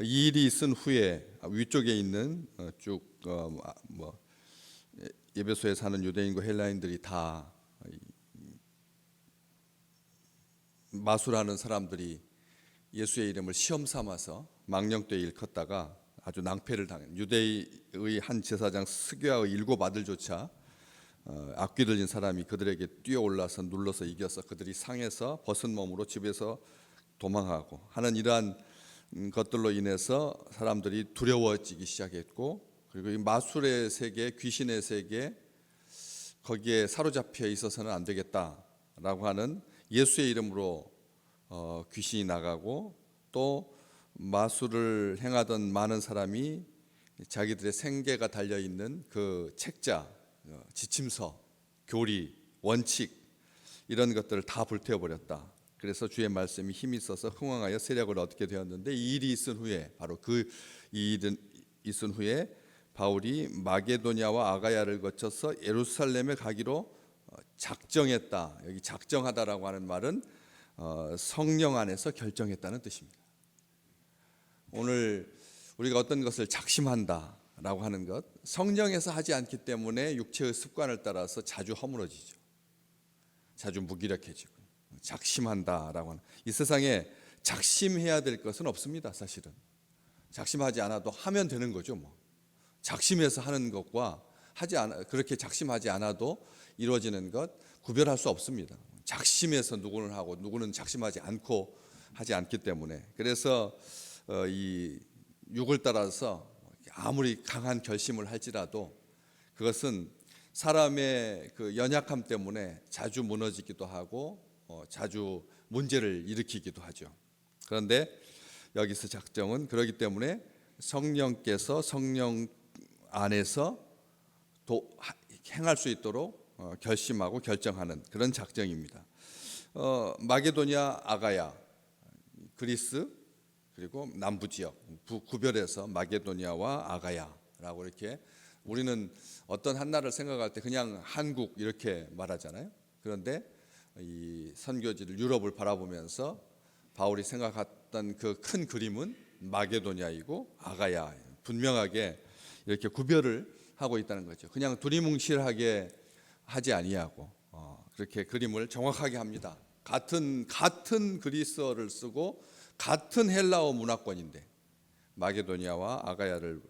이 일이 있은 후에 위쪽에 있는 에베소에 사는 유대인과 헬라인들이 다 마술하는 사람들이 예수의 이름을 시험 삼아서 망령되이 일컫다가 아주 낭패를 당한 유대의 한 제사장 스게와의 7 아들조차 악귀 들린 사람이 그들에게 뛰어올라서 눌러서 이겨서 그들이 상해서 벗은 몸으로 집에서 도망하고 하는 이러한 것들로 인해서 사람들이 두려워지기 시작했고, 그리고 이 마술의 세계, 귀신의 세계, 거기에 사로잡혀 있어서는 안 되겠다라고 하는 예수의 이름으로 귀신이 나가고, 또 마술을 행하던 많은 사람이 자기들의 생계가 달려있는 그 책자, 지침서, 교리, 원칙 이런 것들을 다 불태워버렸다. 그래서 주의 말씀이 힘이 있어서 흥왕하여 세력을 얻게 되었는데, 이 일이 있은 후에, 바로 이 일이 있은 후에 바울이 마게도냐와 아가야를 거쳐서 예루살렘에 가기로 작정했다. 여기 작정하다라고 하는 말은 성령 안에서 결정했다는 뜻입니다. 오늘 우리가 어떤 것을 작심한다라고 하는 것, 성령에서 하지 않기 때문에 육체의 습관을 따라서 자주 허물어지죠. 자주 무기력해지고. 작심한다라고 하는, 이 세상에 작심해야 될 것은 없습니다. 사실은 작심하지 않아도 하면 되는 거죠. 작심해서 하는 것과 그렇게 작심하지 않아도 이루어지는 것 구별할 수 없습니다. 작심해서 누구는 하고 누구는 작심하지 않고 하지 않기 때문에, 그래서 이 육을 따라서 아무리 강한 결심을 할지라도 그것은 사람의 그 연약함 때문에 자주 무너지기도 하고 자주 문제를 일으키기도 하죠. 그런데 여기서 작정은 그렇기 때문에 성령께서 성령 안에서 행할 수 있도록 결심하고 결정하는 그런 작정입니다. 마게도냐, 아가야, 그리스, 그리고 남부 지역 구별해서 마게도냐와 아가야라고 이렇게, 우리는 어떤 한 나라를 생각할 때 그냥 한국 이렇게 말하잖아요. 그런데 이 선교지를 유럽을 바라보면서 바울이 생각했던 그 큰 그림은 마게도냐이고 아가야, 분명하게 이렇게 구별을 하고 있다는 거죠. 그냥 두리뭉실하게 하지 아니하고 그렇게 그림을 정확하게 합니다. 같은 그리스어를 쓰고 같은 헬라어 문화권인데 마게도냐와 아가야를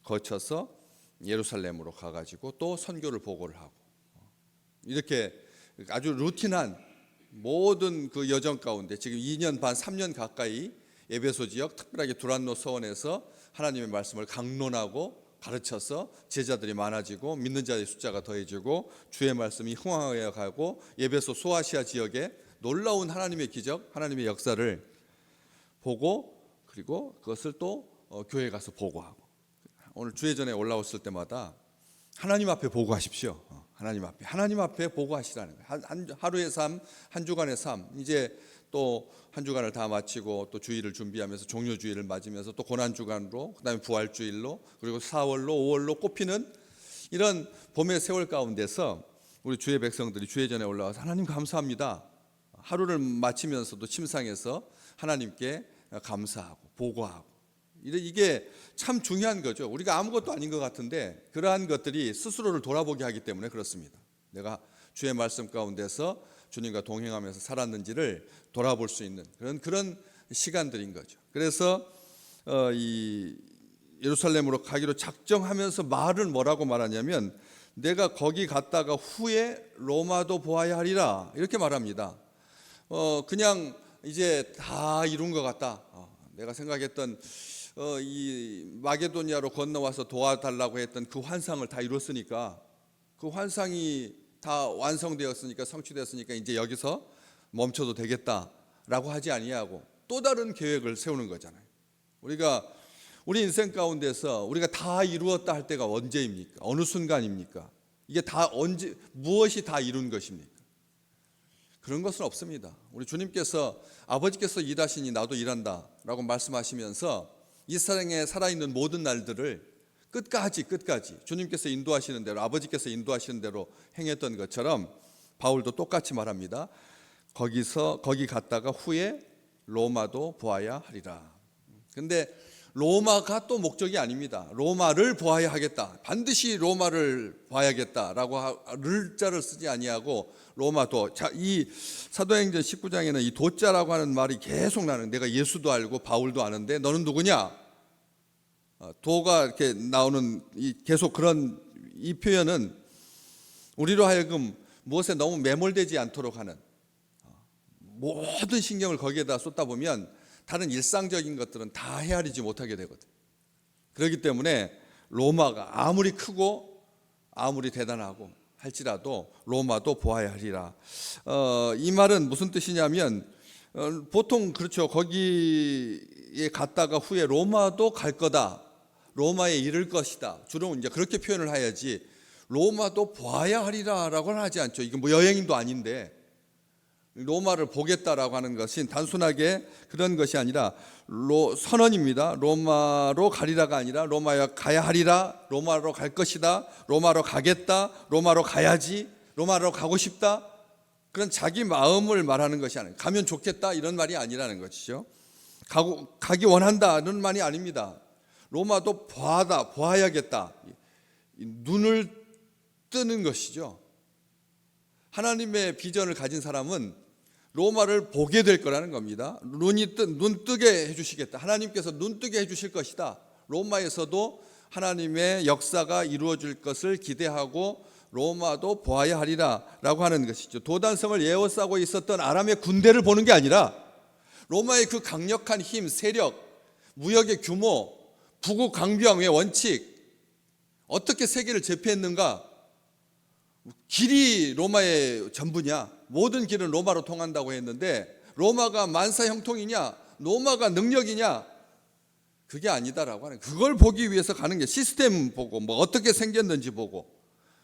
거쳐서 예루살렘으로 가가지고 또 선교를 보고를 하고, 이렇게 아주 루틴한 모든 그 여정 가운데 지금 2년 반, 3년 가까이 에베소 지역, 특별하게 두란노 서원에서 하나님의 말씀을 강론하고 가르쳐서 제자들이 많아지고 믿는 자의 숫자가 더해지고 주의 말씀이 흥황하여 가고, 에베소 소아시아 지역에 놀라운 하나님의 기적, 하나님의 역사를 보고, 그리고 그것을 또 교회에 가서 보고하고, 오늘 주회전에 올라왔을 때마다 하나님 앞에 보고하십시오. 하나님 앞에 보고하시라는 거예요. 하루의 삶, 한 주간의 삶, 이제 또 한 주간을 다 마치고 또 주일을 준비하면서 종료주일을 맞으면서 또 고난주간으로, 그다음에 부활주일로, 그리고 4월로 5월로 꼽히는 이런 봄의 세월 가운데서 우리 주의 백성들이 주회전에 올라와서 하나님 감사합니다, 하루를 마치면서도 침상에서 하나님께 감사하고 보고하고, 이게 참 중요한 거죠. 우리가 아무것도 아닌 것 같은데 그러한 것들이 스스로를 돌아보게 하기 때문에 그렇습니다. 내가 주의 말씀 가운데서 주님과 동행하면서 살았는지를 돌아볼 수 있는 그런 시간들인 거죠. 그래서 이 예루살렘으로 가기로 작정하면서 말을 뭐라고 말하냐면, 내가 거기 갔다가 후에 로마도 보아야 하리라, 이렇게 말합니다. 그냥 이제 다 이룬 것 같다. 내가 생각했던 이 마게도냐로 건너와서 도와달라고 했던 그 환상을 다 이뤘으니까, 그 환상이 다 완성되었으니까, 성취되었으니까 이제 여기서 멈춰도 되겠다라고 하지 아니하고 또 다른 계획을 세우는 거잖아요. 우리 인생 가운데서 우리가 다 이루었다 할 때가 언제입니까? 어느 순간입니까? 이게 다 무엇이 다 이룬 것입니까? 그런 것은 없습니다. 우리 주님께서, 아버지께서 일하시니 나도 일한다 라고 말씀하시면서 이 세상에 살아있는 모든 날들을 끝까지 주님께서 인도하시는 대로, 아버지께서 인도하시는 대로 행했던 것처럼 바울도 똑같이 말합니다. 거기 갔다가 후에 로마도 보아야 하리라. 근데 로마가 또 목적이 아닙니다. 로마를 보아야 하겠다. 반드시 로마를 봐야겠다라고 를자를 쓰지 아니하고 로마도. 자, 이 사도행전 19장에는 이 도자라고 하는 말이 계속 나는, 내가 예수도 알고 바울도 아는데 너는 누구냐? 도가 이렇게 나오는 계속 그런 이 표현은 우리로 하여금 무엇에 너무 매몰되지 않도록 하는, 모든 신경을 거기에다 쏟다 보면 다른 일상적인 것들은 다 헤아리지 못하게 되거든. 그렇기 때문에 로마가 아무리 크고 아무리 대단하고 할지라도 로마도 보아야 하리라. 이 말은 무슨 뜻이냐면, 보통 그렇죠. 거기에 갔다가 후에 로마도 갈 거다, 로마에 이를 것이다, 주로 이제 그렇게 표현을 해야지 로마도 보아야 하리라라고는 하지 않죠. 이건 뭐 여행도 아닌데 로마를 보겠다라고 하는 것은 단순하게 그런 것이 아니라 선언입니다. 로마로 가리라가 아니라 로마에 가야 하리라, 로마로 갈 것이다, 로마로 가겠다, 로마로 가야지, 로마로 가고 싶다, 그런 자기 마음을 말하는 것이 아니에요. 가면 좋겠다 이런 말이 아니라는 것이죠. 가기 원한다는 말이 아닙니다. 로마도 보아야겠다, 눈을 뜨는 것이죠. 하나님의 비전을 가진 사람은 로마를 보게 될 거라는 겁니다. 눈 뜨게 해주시겠다. 하나님께서 눈 뜨게 해주실 것이다. 로마에서도 하나님의 역사가 이루어질 것을 기대하고 로마도 보아야 하리라 라고 하는 것이죠. 도단성을 에워싸고 있었던 아람의 군대를 보는 게 아니라 로마의 그 강력한 힘, 세력, 무역의 규모, 부국 강병의 원칙, 어떻게 세계를 제패했는가, 길이 로마의 전부냐, 모든 길은 로마로 통한다고 했는데 로마가 만사 형통이냐, 로마가 능력이냐, 그게 아니다라고 하는, 그걸 보기 위해서 가는 게, 시스템 보고 뭐 어떻게 생겼는지 보고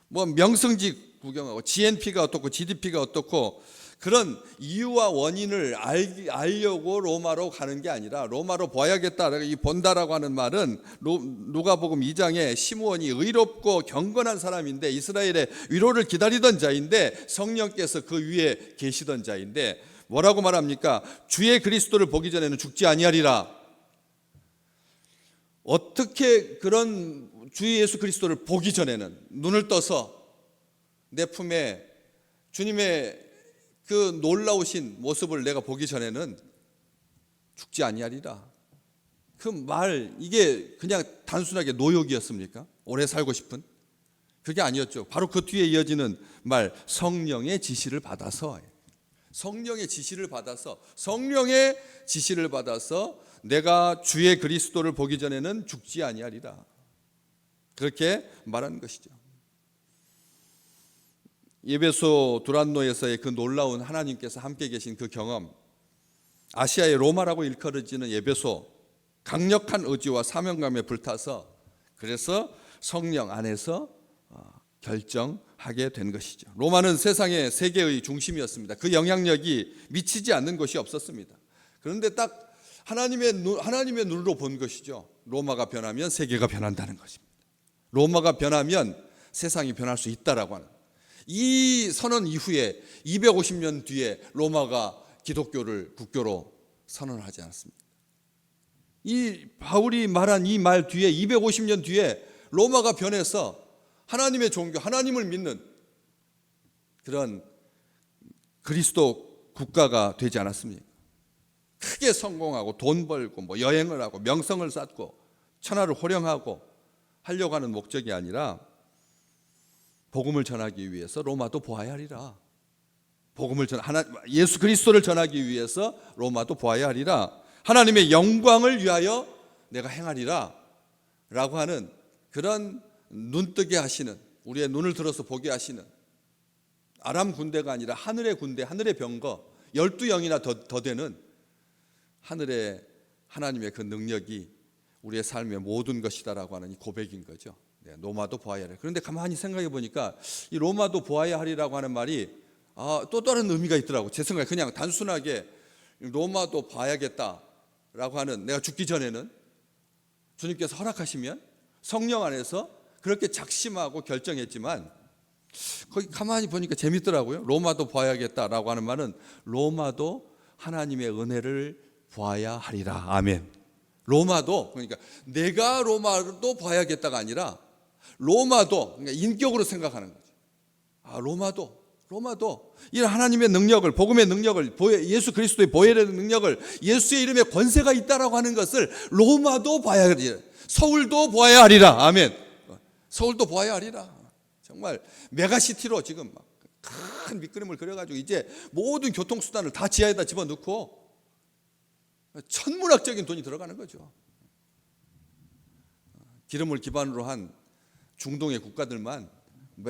뭐 명성지 구경하고 GNP가 어떻고 GDP가 어떻고 그런 이유와 원인을 알려고 로마로 가는 게 아니라 로마로 봐야겠다. 이 본다라고 하는 말은 누가복음 2장에 시므온이 의롭고 경건한 사람인데 이스라엘의 위로를 기다리던 자인데 성령께서 그 위에 계시던 자인데 뭐라고 말합니까? 주의 그리스도를 보기 전에는 죽지 아니하리라. 어떻게 그런 주 예수 그리스도를 보기 전에는, 눈을 떠서 내 품에 주님의 그 놀라우신 모습을 내가 보기 전에는 죽지 아니하리라. 그 말, 이게 그냥 단순하게 노역이었습니까? 오래 살고 싶은? 그게 아니었죠. 바로 그 뒤에 이어지는 말, 성령의 지시를 받아서, 성령의 지시를 받아서 내가 주의 그리스도를 보기 전에는 죽지 아니하리라. 그렇게 말한 것이죠. 에베소 두란노에서의 그 놀라운 하나님께서 함께 계신 그 경험, 아시아의 로마라고 일컬어지는 에베소, 강력한 의지와 사명감에 불타서 그래서 성령 안에서 결정하게 된 것이죠. 로마는 세상의 세계의 중심이었습니다. 그 영향력이 미치지 않는 곳이 없었습니다. 그런데 딱 하나님의 눈으로 본 것이죠. 로마가 변하면 세계가 변한다는 것입니다. 로마가 변하면 세상이 변할 수 있다라고 하는, 이 선언 이후에 250년 뒤에 로마가 기독교를 국교로 선언하지 않았습니다. 이 바울이 말한 이 말 뒤에 250년 뒤에 로마가 변해서 하나님의 종교, 하나님을 믿는 그런 그리스도 국가가 되지 않았습니까? 크게 성공하고 돈 벌고 뭐 여행을 하고 명성을 쌓고 천하를 호령하고 하려고 하는 목적이 아니라 복음을 전하기 위해서 로마도 보아야 하리라. 예수 그리스도를 전하기 위해서 로마도 보아야 하리라. 하나님의 영광을 위하여 내가 행하리라 라고 하는 그런 눈뜨게 하시는, 우리의 눈을 들어서 보게 하시는, 아람 군대가 아니라 하늘의 군대, 하늘의 병거 12영이나 더 되는 하늘의 하나님의 그 능력이 우리의 삶의 모든 것이다라고 하는 이 고백인 거죠. 로마도 보아야 하리라. 그런데 가만히 생각해 보니까 이 로마도 보아야 하리라고 하는 말이 또 다른 의미가 있더라고. 제 생각에 그냥 단순하게 로마도 봐야겠다라고 하는, 내가 죽기 전에는 주님께서 허락하시면 성령 안에서 그렇게 작심하고 결정했지만 거기 가만히 보니까 재밌더라고요. 로마도 봐야겠다라고 하는 말은 로마도 하나님의 은혜를 보아야 하리라. 아멘. 로마도, 그러니까 내가 로마도 봐야겠다가 아니라 로마도, 그러니까 인격으로 생각하는 거죠. 로마도 이런 하나님의 능력을, 복음의 능력을, 예수 그리스도의 보혈의 능력을, 예수의 이름에 권세가 있다라고 하는 것을 로마도 봐야 하리라. 서울도 보아야 하리라. 아멘. 서울도 보아야 하리라. 정말 메가시티로 지금 큰 밑그림을 그려가지고 이제 모든 교통수단을 다 지하에다 집어넣고 천문학적인 돈이 들어가는 거죠. 기름을 기반으로 한 중동의 국가들만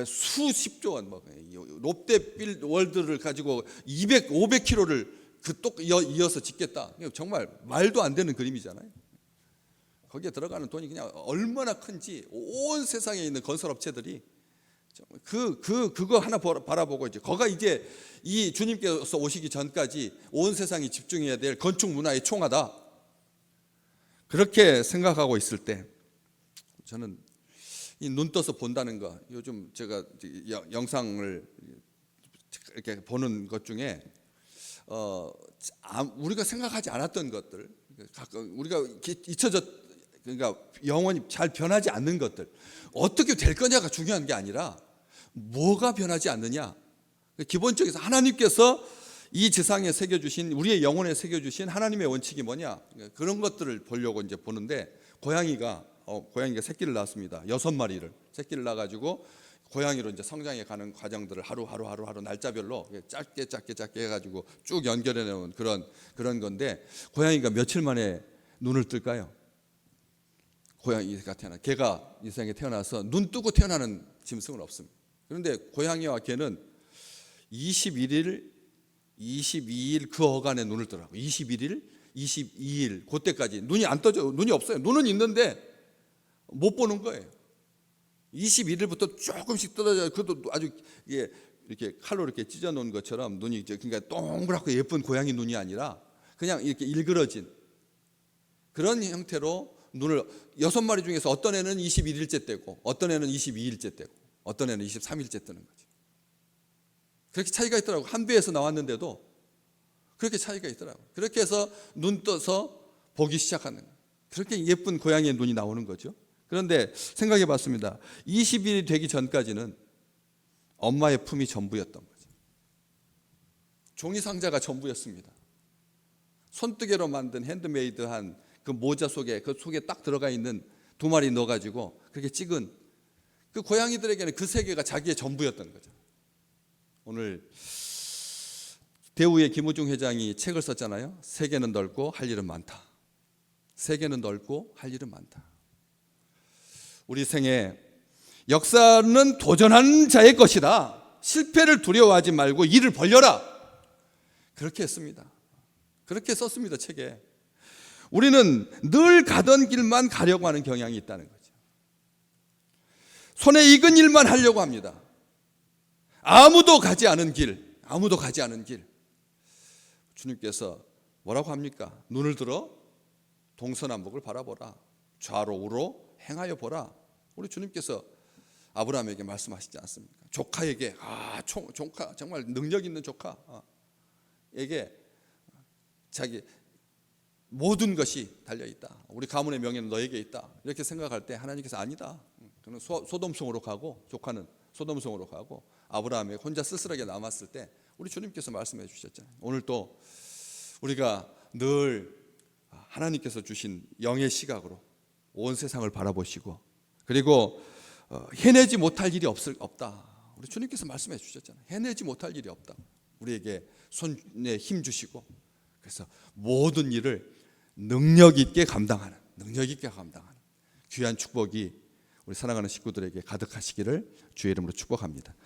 수십조 원, 롯데빌 월드를 가지고 500km를 또 이어서 짓겠다. 정말 말도 안 되는 그림이잖아요. 거기에 들어가는 돈이 그냥 얼마나 큰지 온 세상에 있는 건설업체들이 그거 하나 바라보고 이제 거가 이제 이 주님께서 오시기 전까지 온 세상이 집중해야 될 건축 문화의 총하다. 그렇게 생각하고 있을 때 저는 이 눈 떠서 본다는 거, 요즘 제가 영상을 이렇게 보는 것 중에 우리가 생각하지 않았던 것들, 우리가 잊혀졌, 그러니까 영원히 잘 변하지 않는 것들, 어떻게 될 거냐가 중요한 게 아니라 뭐가 변하지 않느냐. 기본적으로 하나님께서 이 지상에 새겨주신, 우리의 영혼에 새겨주신 하나님의 원칙이 뭐냐, 그런 것들을 보려고 이제 보는데, 고양이가 새끼를 낳았습니다. 6마리를 새끼를 낳아가지고 고양이로 이제 성장해 가는 과정들을 하루 날짜별로 짧게 해가지고 쭉 연결해 놓은 그런 건데, 고양이가 며칠 만에 눈을 뜰까요? 고양이가 개가 이 세상에 태어나서 눈 뜨고 태어나는 짐승은 없습니다. 그런데 고양이와 개는 21일, 22일 그 어간에 눈을 뜨라고. 21일, 22일 그때까지 눈이 안 떠져, 눈이 없어요. 눈은 있는데 못 보는 거예요. 21일부터 조금씩 떠져요. 그것도 아주 이렇게 칼로 이렇게 찢어 놓은 것처럼 눈이 이제, 그러니까 동그랗고 예쁜 고양이 눈이 아니라 그냥 이렇게 일그러진 그런 형태로 눈을, 6마리 중에서 어떤 애는 21일째 떼고 어떤 애는 22일째 떼고 어떤 애는 23일째 뜨는 거죠. 그렇게 차이가 있더라고요. 한 배에서 나왔는데도 그렇게 차이가 있더라고요. 그렇게 해서 눈 떠서 보기 시작하는 거예요. 그렇게 예쁜 고양이의 눈이 나오는 거죠. 그런데 생각해 봤습니다. 20일이 되기 전까지는 엄마의 품이 전부였던 거죠. 종이 상자가 전부였습니다. 손뜨개로 만든 핸드메이드한 그 모자 속에, 그 속에 딱 들어가 있는 2마리 넣어가지고 그렇게 찍은 그 고양이들에게는 그 세계가 자기의 전부였던 거죠. 오늘 대우의 김우중 회장이 책을 썼잖아요. 세계는 넓고 할 일은 많다. 세계는 넓고 할 일은 많다. 우리 생에 역사는 도전하는 자의 것이다. 실패를 두려워하지 말고 일을 벌려라. 그렇게 했습니다. 그렇게 썼습니다, 책에. 우리는 늘 가던 길만 가려고 하는 경향이 있다는 거죠. 손에 익은 일만 하려고 합니다. 아무도 가지 않은 길. 주님께서 뭐라고 합니까? 눈을 들어 동서남북을 바라보라. 좌로 우로 행하여 보라. 우리 주님께서 아브라함에게 말씀하시지 않습니까? 조카에게, 조카, 정말 능력 있는 조카에게 자기 모든 것이 달려있다. 우리 가문의 명예는 너에게 있다. 이렇게 생각할 때 하나님께서 아니다. 그는 소돔성으로 가고, 조카는 소돔성으로 가고, 아브라함이 혼자 쓸쓸하게 남았을 때 우리 주님께서 말씀해 주셨잖아요. 오늘 또 우리가 늘 하나님께서 주신 영의 시각으로 온 세상을 바라보시고, 그리고 해내지 못할 일이 없다. 우리 주님께서 말씀해 주셨잖아요. 해내지 못할 일이 없다. 우리에게 손에 힘 주시고, 그래서 모든 일을 능력 있게 감당하는 귀한 축복이 우리 사랑하는 식구들에게 가득하시기를 주의 이름으로 축복합니다.